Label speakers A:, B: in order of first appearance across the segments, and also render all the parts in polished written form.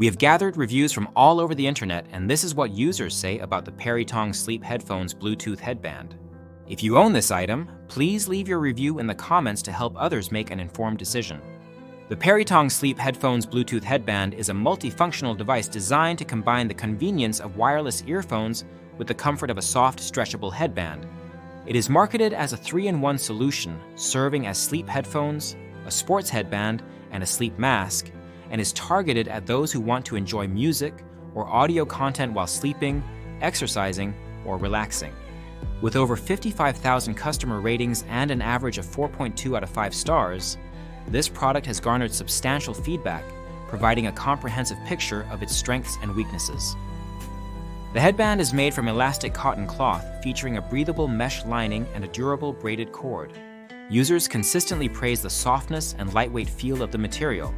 A: We have gathered reviews from all over the internet, and this is what users say about the Perytong Sleep Headphones Bluetooth headband. If you own this item, please leave your review in the comments to help others make an informed decision. The Perytong Sleep Headphones Bluetooth headband is a multifunctional device designed to combine the convenience of wireless earphones with the comfort of a soft, stretchable headband. It is marketed as a 3-in-1 solution, serving as sleep headphones, a sports headband, and a sleep mask, and is targeted at those who want to enjoy music or audio content while sleeping, exercising, or relaxing. With over 55,000 customer ratings and an average of 4.2 out of 5 stars, this product has garnered substantial feedback, providing a comprehensive picture of its strengths and weaknesses. The headband is made from elastic cotton cloth, featuring a breathable mesh lining and a durable braided cord. Users consistently praise the softness and lightweight feel of the material,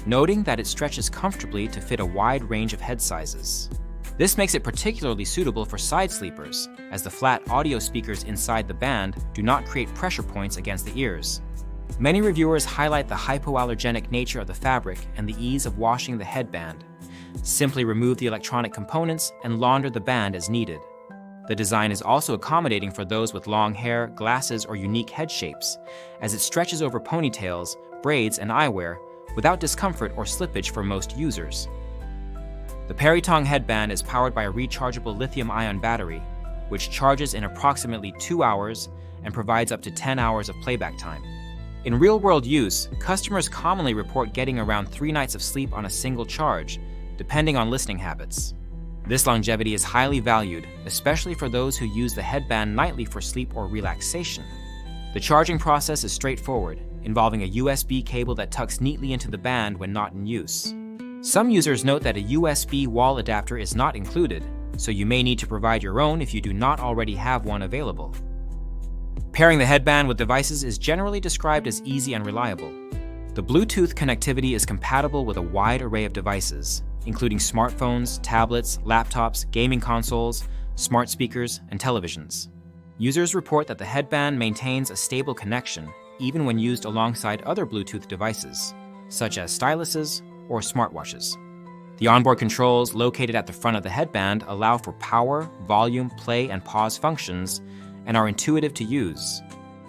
A: noting that it stretches comfortably to fit a wide range of head sizes. This makes it particularly suitable for side sleepers, as the flat audio speakers inside the band do not create pressure points against the ears. Many reviewers highlight the hypoallergenic nature of the fabric and the ease of washing the headband. Simply remove the electronic components and launder the band as needed. The design is also accommodating for those with long hair, glasses, or unique head shapes, as it stretches over ponytails, braids, and eyewear without discomfort or slippage for most users. The Perytong headband is powered by a rechargeable lithium-ion battery, which charges in approximately 2 hours and provides up to 10 hours of playback time. In real-world use, customers commonly report getting around 3 nights of sleep on a single charge, depending on listening habits. This longevity is highly valued, especially for those who use the headband nightly for sleep or relaxation. The charging process is straightforward, involving a USB cable that tucks neatly into the band when not in use. Some users note that a USB wall adapter is not included, so you may need to provide your own if you do not already have one available. Pairing the headband with devices is generally described as easy and reliable. The Bluetooth connectivity is compatible with a wide array of devices, including smartphones, tablets, laptops, gaming consoles, smart speakers, and televisions. Users report that the headband maintains a stable connection even when used alongside other Bluetooth devices, such as styluses or smartwatches. The onboard controls located at the front of the headband allow for power, volume, play, and pause functions and are intuitive to use.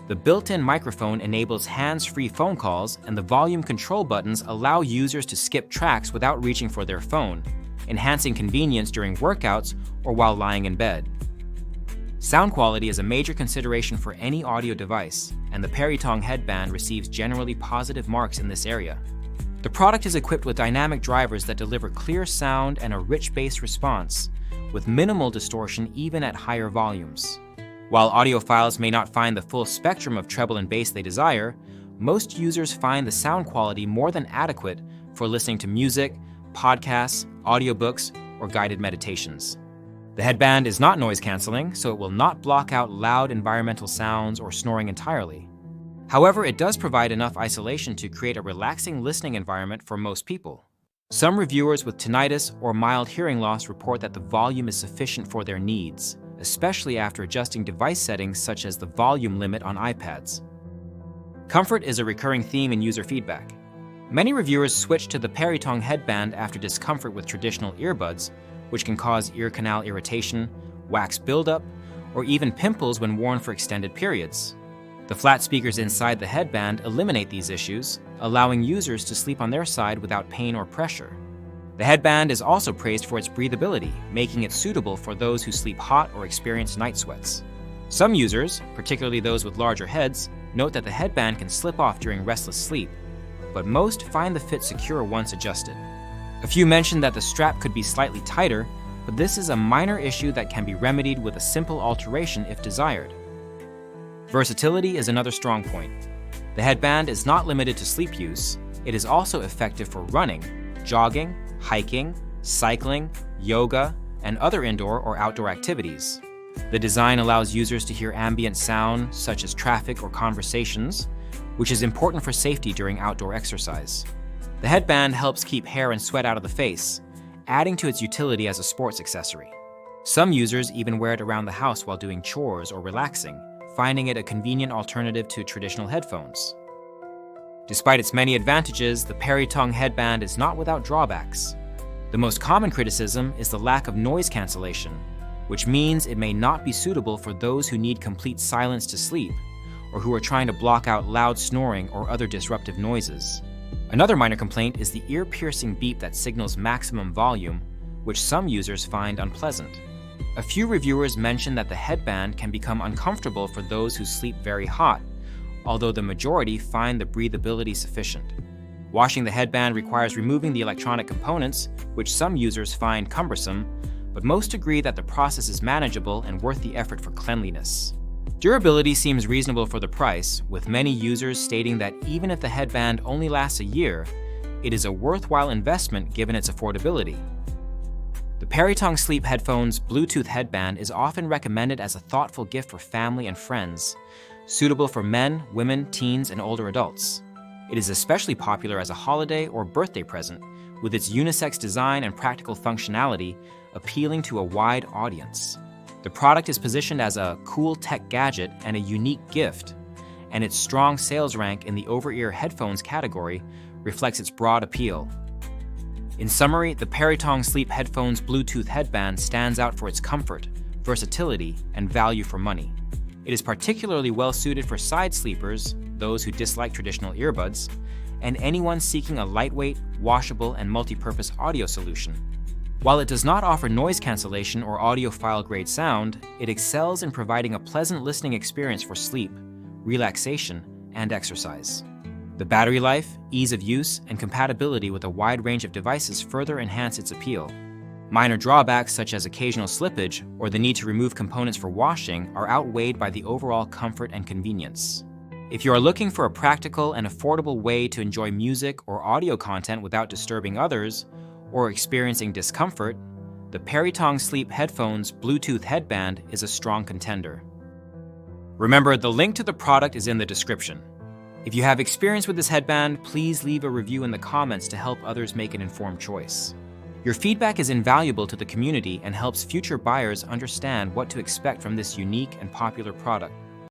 A: The built-in microphone enables hands-free phone calls, and the volume control buttons allow users to skip tracks without reaching for their phone, enhancing convenience during workouts or while lying in bed. Sound quality is a major consideration for any audio device, and the Perytong headband receives generally positive marks in this area. The product is equipped with dynamic drivers that deliver clear sound and a rich bass response, with minimal distortion even at higher volumes. While audiophiles may not find the full spectrum of treble and bass they desire, most users find the sound quality more than adequate for listening to music, podcasts, audiobooks, or guided meditations. The headband is not noise-canceling, so it will not block out loud environmental sounds or snoring entirely. However, it does provide enough isolation to create a relaxing listening environment for most people. Some reviewers with tinnitus or mild hearing loss report that the volume is sufficient for their needs, especially after adjusting device settings such as the volume limit on iPads. Comfort is a recurring theme in user feedback. Many reviewers switch to the Perytong headband after discomfort with traditional earbuds, which can cause ear canal irritation, wax buildup, or even pimples when worn for extended periods. The flat speakers inside the headband eliminate these issues, allowing users to sleep on their side without pain or pressure. The headband is also praised for its breathability, making it suitable for those who sleep hot or experience night sweats. Some users, particularly those with larger heads, note that the headband can slip off during restless sleep, but most find the fit secure once adjusted. A few mention that the strap could be slightly tighter, but this is a minor issue that can be remedied with a simple alteration if desired. Versatility is another strong point. The headband is not limited to sleep use. It is also effective for running, jogging, hiking, cycling, yoga, and other indoor or outdoor activities. The design allows users to hear ambient sound, such as traffic or conversations, which is important for safety during outdoor exercise. The headband helps keep hair and sweat out of the face, adding to its utility as a sports accessory. Some users even wear it around the house while doing chores or relaxing, finding it a convenient alternative to traditional headphones. Despite its many advantages, the Perytong headband is not without drawbacks. The most common criticism is the lack of noise cancellation, which means it may not be suitable for those who need complete silence to sleep, or who are trying to block out loud snoring or other disruptive noises. Another minor complaint is the ear-piercing beep that signals maximum volume, which some users find unpleasant. A few reviewers mention that the headband can become uncomfortable for those who sleep very hot, although the majority find the breathability sufficient. Washing the headband requires removing the electronic components, which some users find cumbersome, but most agree that the process is manageable and worth the effort for cleanliness. Durability seems reasonable for the price, with many users stating that even if the headband only lasts a year, it is a worthwhile investment given its affordability. The Perytong Sleep Headphones Bluetooth headband is often recommended as a thoughtful gift for family and friends, suitable for men, women, teens, and older adults. It is especially popular as a holiday or birthday present, with its unisex design and practical functionality appealing to a wide audience. The product is positioned as a cool tech gadget and a unique gift, and its strong sales rank in the over-ear headphones category reflects its broad appeal. In summary, the Perytong Sleep Headphones Bluetooth headband stands out for its comfort, versatility, and value for money. It is particularly well suited for side sleepers, those who dislike traditional earbuds, and anyone seeking a lightweight, washable, and multi-purpose audio solution. While it does not offer noise cancellation or audiophile-grade sound, it excels in providing a pleasant listening experience for sleep, relaxation, and exercise. The battery life, ease of use, and compatibility with a wide range of devices further enhance its appeal. Minor drawbacks such as occasional slippage or the need to remove components for washing are outweighed by the overall comfort and convenience. If you are looking for a practical and affordable way to enjoy music or audio content without disturbing others, or experiencing discomfort, the Perytong Sleep Headphones Bluetooth headband is a strong contender. Remember, the link to the product is in the description. If you have experience with this headband, please leave a review in the comments to help others make an informed choice. Your feedback is invaluable to the community and helps future buyers understand what to expect from this unique and popular product.